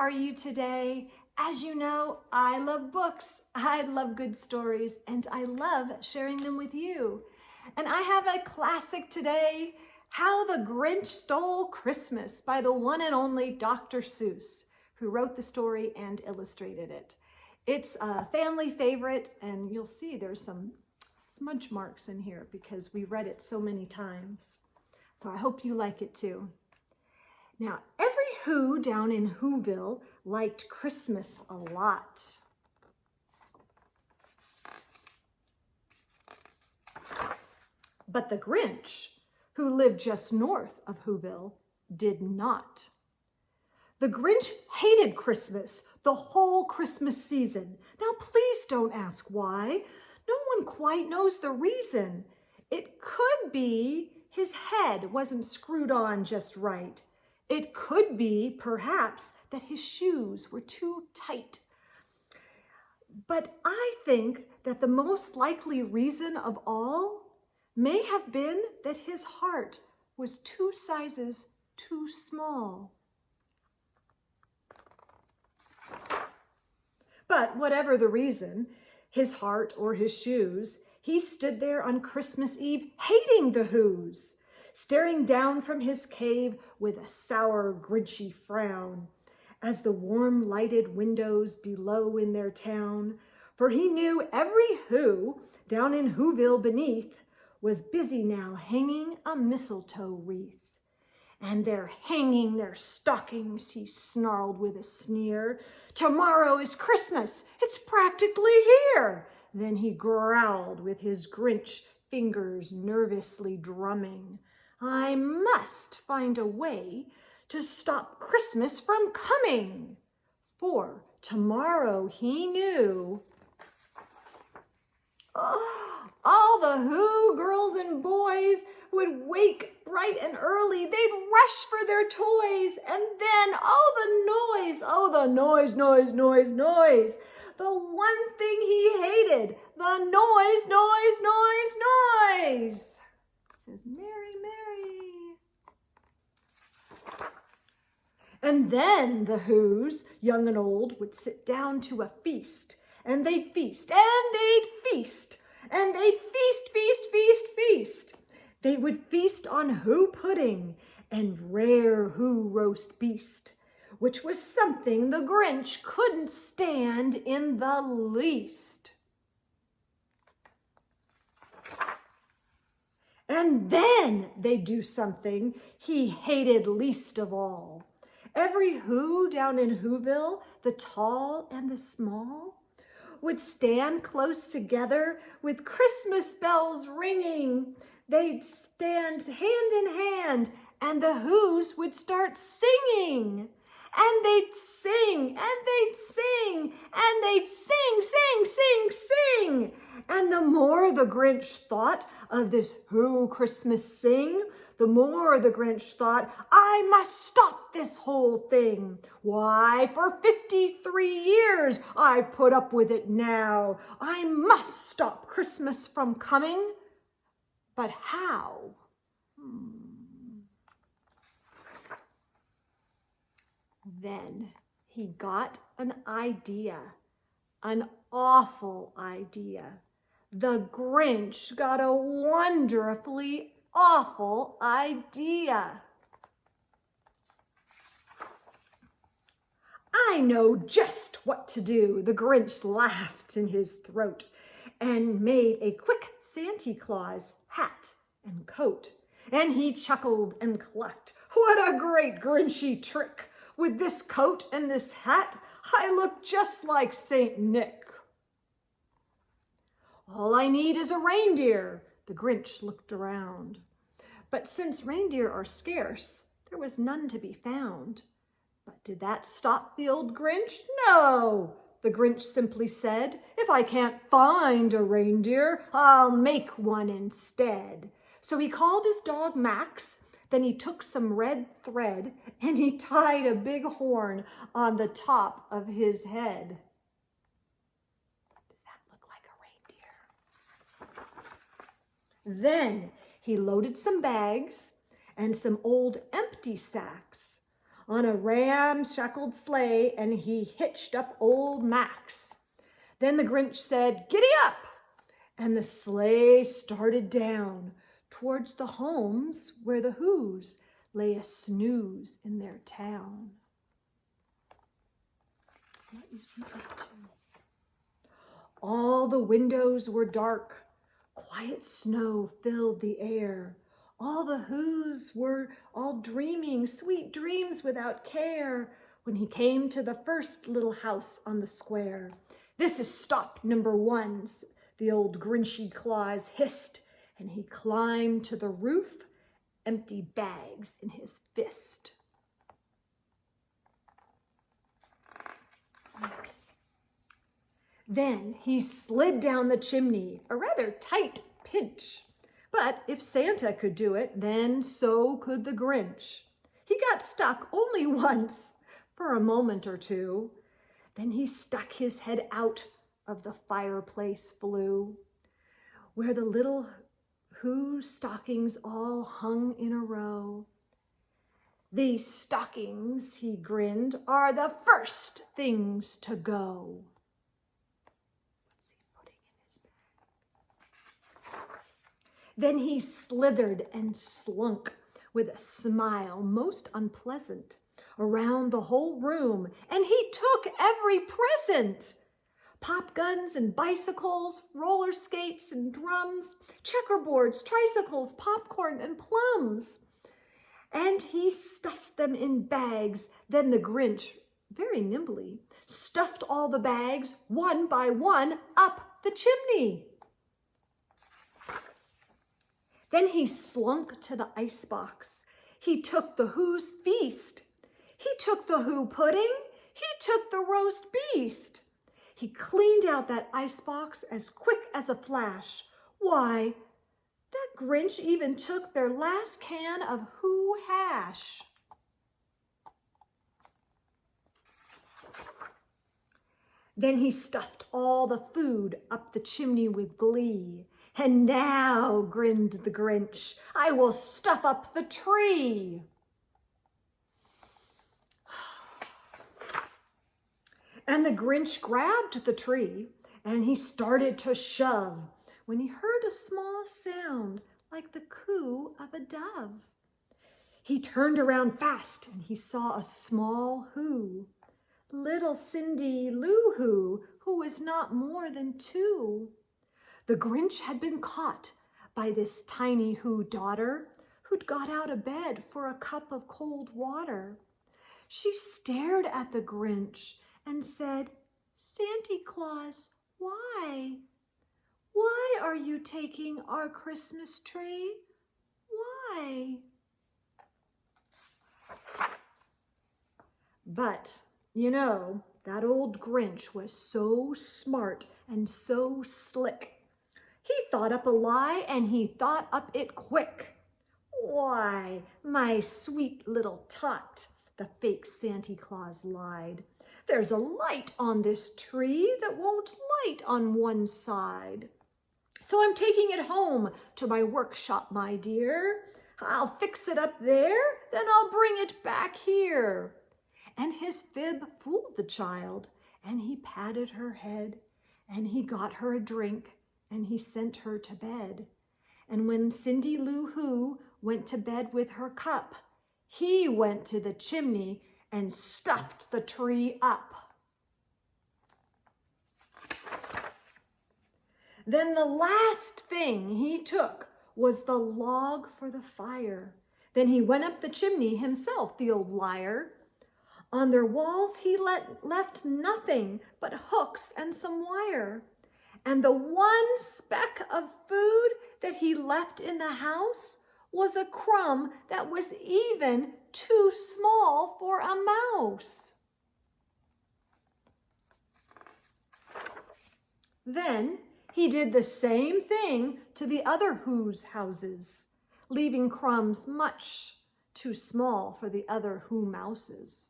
are you today? As you know, I love books, I love good stories, and I love sharing them with you. And I have a classic today, How the Grinch Stole Christmas by the one and only Dr. Seuss, who wrote the story and illustrated it. It's a family favorite, and you'll see there's some smudge marks in here because we read it so many times. So I hope you like it too. Now, every Who down in Whoville liked Christmas a lot. But the Grinch, who lived just north of Whoville, did not. The Grinch hated Christmas the whole Christmas season. Now, please don't ask why. No one quite knows the reason. It could be his head wasn't screwed on just right. It could be, perhaps, that his shoes were too tight. But I think that the most likely reason of all may have been that his heart was 2 sizes too small. But whatever the reason, his heart or his shoes, he stood there on Christmas Eve hating the Whos, staring down from his cave with a sour, grinchy frown as the warm lighted windows below in their town, for he knew every Who down in Whoville beneath was busy now hanging a mistletoe wreath. And they're hanging their stockings, he snarled with a sneer. Tomorrow is Christmas, it's practically here. Then he growled with his Grinch fingers nervously drumming. I must find a way to stop Christmas from coming. For tomorrow he knew all the Who girls and boys would wake bright and early. They'd rush for their toys, and then the noise. The one thing he hated, the noise. It says, Mary, Mary. And then the Whos, young and old, would sit down to a feast, and they'd feast, and they'd feast, and they'd feast. They would feast on Who pudding and rare Who roast beast, which was something the Grinch couldn't stand in the least. And then they'd do something he hated least of all. Every Who down in Whoville, the tall and the small, would stand close together with Christmas bells ringing. They'd stand hand in hand, and the Whos would start singing. And they'd sing, and they'd sing, and they'd sing. And the more the Grinch thought of this Who Christmas sing, the more the Grinch thought, I must stop this whole thing. Why, for 53 years I've put up with it now. I must stop Christmas from coming. But how? Then he got an idea, an awful idea. The Grinch got a wonderfully awful idea. I know just what to do, the Grinch laughed in his throat and made a quick Santa Claus hat and coat. And he chuckled and clucked. What a great Grinchy trick! With this coat and this hat, I look just like Saint Nick. All I need is a reindeer. The Grinch looked around. But since reindeer are scarce, there was none to be found. But did that stop the old Grinch? No, the Grinch simply said, if I can't find a reindeer, I'll make one instead. So he called his dog Max. Then he took some red thread and he tied a big horn on the top of his head. Does that look like a reindeer? Then he loaded some bags and some old empty sacks on a ramshackled sleigh, and he hitched up old Max. Then the Grinch said, "Giddy up!" And the sleigh started down towards the homes where the Whos lay a snooze in their town. What is he up to? All the windows were dark. Quiet snow filled the air. All the Whos were all dreaming sweet dreams without care when he came to the first little house on the square. "This is stop number 1, the old Grinchy claws hissed, and he climbed to the roof, empty bags in his fist. Then he slid down the chimney, a rather tight pinch. But if Santa could do it, then so could the Grinch. He got stuck only once, for a moment or two. Then he stuck his head out of the fireplace flue, where the little Whose stockings all hung in a row. "These stockings," he grinned, "are the first things to go." What's he putting in his bag? Then he slithered and slunk with a smile most unpleasant around the whole room, and he took every present. Pop guns and bicycles, roller skates and drums, checkerboards, tricycles, popcorn and plums. And he stuffed them in bags. Then the Grinch, very nimbly, stuffed all the bags, one by one, up the chimney. Then he slunk to the icebox. He took the Who's feast. He took the Who pudding. He took the roast beast. He cleaned out that icebox as quick as a flash. Why, that Grinch even took their last can of Who hash. Then he stuffed all the food up the chimney with glee. "And now," grinned the Grinch, "I will stuff up the tree." And the Grinch grabbed the tree and he started to shove when he heard a small sound like the coo of a dove. He turned around fast and he saw a small Who, little Cindy Lou who was not more than 2. The Grinch had been caught by this tiny Who daughter who'd got out of bed for a cup of cold water. She stared at the Grinch and said, "Santa Claus, why? Why are you taking our Christmas tree? Why?" But, you know, that old Grinch was so smart and so slick. He thought up a lie and he thought up it quick. "Why, my sweet little tot," the fake Santa Claus lied, "there's a light on this tree that won't light on one side. So I'm taking it home to my workshop, my dear. I'll fix it up there, then I'll bring it back here." And his fib fooled the child, and he patted her head, and he got her a drink, and he sent her to bed. And when Cindy Lou Who went to bed with her cup, he went to the chimney and stuffed the tree up. Then the last thing he took was the log for the fire. Then he went up the chimney himself, the old liar. On their walls he left nothing but hooks and some wire. And the one speck of food that he left in the house was a crumb that was even too small for a mouse. Then he did the same thing to the other Who's houses, leaving crumbs much too small for the other Who mouses.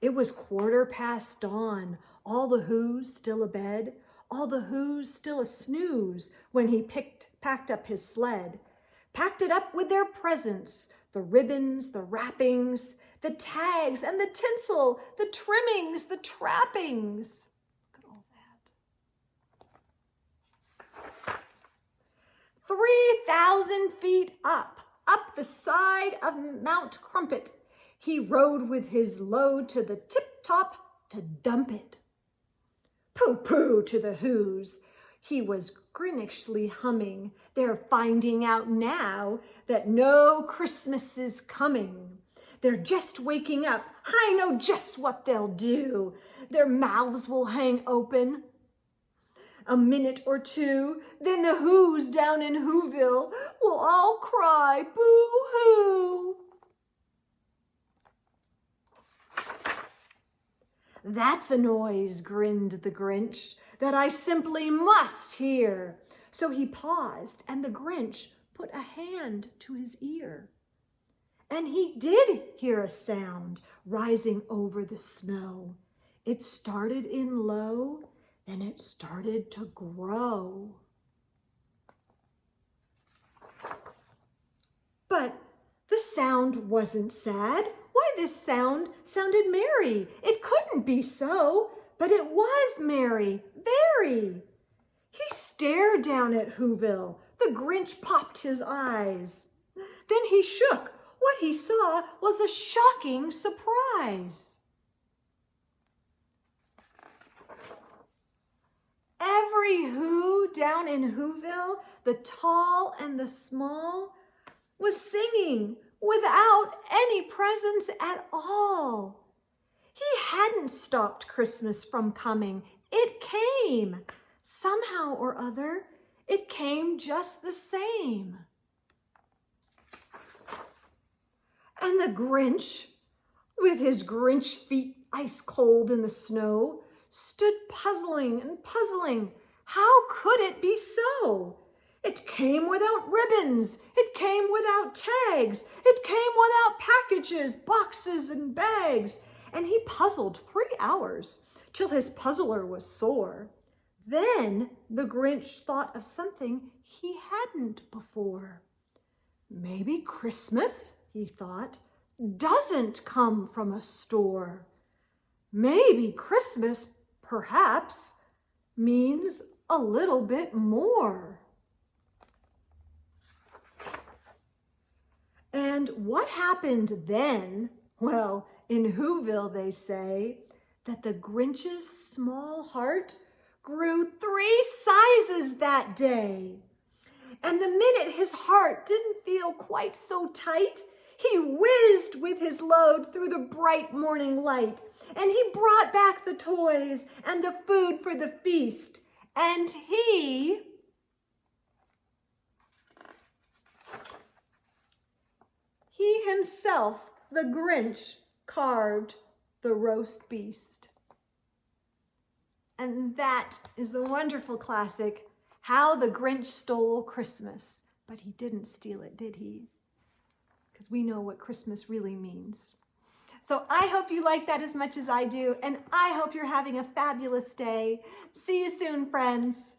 It was 1/4 dawn, all the Who's still abed, all the Who's still a snooze when he packed up his sled. packed it up with their presents, the ribbons, the wrappings, the tags and the tinsel, the trimmings, the trappings. Look at all that. 3,000 feet up the side of Mount Crumpet, he rode with his load to the tip-top to dump it. Pooh-pooh to the Who's. He was grinishly humming. They're finding out now that no Christmas is coming. They're just waking up. I know just what they'll do. Their mouths will hang open. A minute or two, then the Who's down in Whoville will all cry boo-hoo. That's a noise, grinned the Grinch, that I simply must hear. So he paused, and the Grinch put a hand to his ear. And he did hear a sound rising over the snow. It started in low, then it started to grow. But the sound wasn't sad. Why, this sound sounded merry. It couldn't be so, but it was merry, very. He stared down at Whoville. The Grinch popped his eyes. Then he shook. What he saw was a shocking surprise. Every Who down in Whoville, the tall and the small, was singing without any presents at all. He hadn't stopped Christmas from coming. It came. Somehow or other, it came just the same. And the Grinch, with his Grinch feet ice cold in the snow, stood puzzling and puzzling. How could it be so? It came without ribbons. It came without tags. It came without packages, boxes, and bags. And he puzzled 3 hours till his puzzler was sore. Then the Grinch thought of something he hadn't before. Maybe Christmas, he thought, doesn't come from a store. Maybe Christmas, perhaps, means a little bit more. And what happened then? Well, in Whoville they say that the Grinch's small heart grew 3 sizes that day. And the minute his heart didn't feel quite so tight, he whizzed with his load through the bright morning light, and he brought back the toys and the food for the feast, and he himself, the Grinch, carved the roast beast. And that is the wonderful classic, How the Grinch Stole Christmas. But he didn't steal it, did he? Because we know what Christmas really means. So I hope you like that as much as I do, and I hope you're having a fabulous day. See you soon, friends.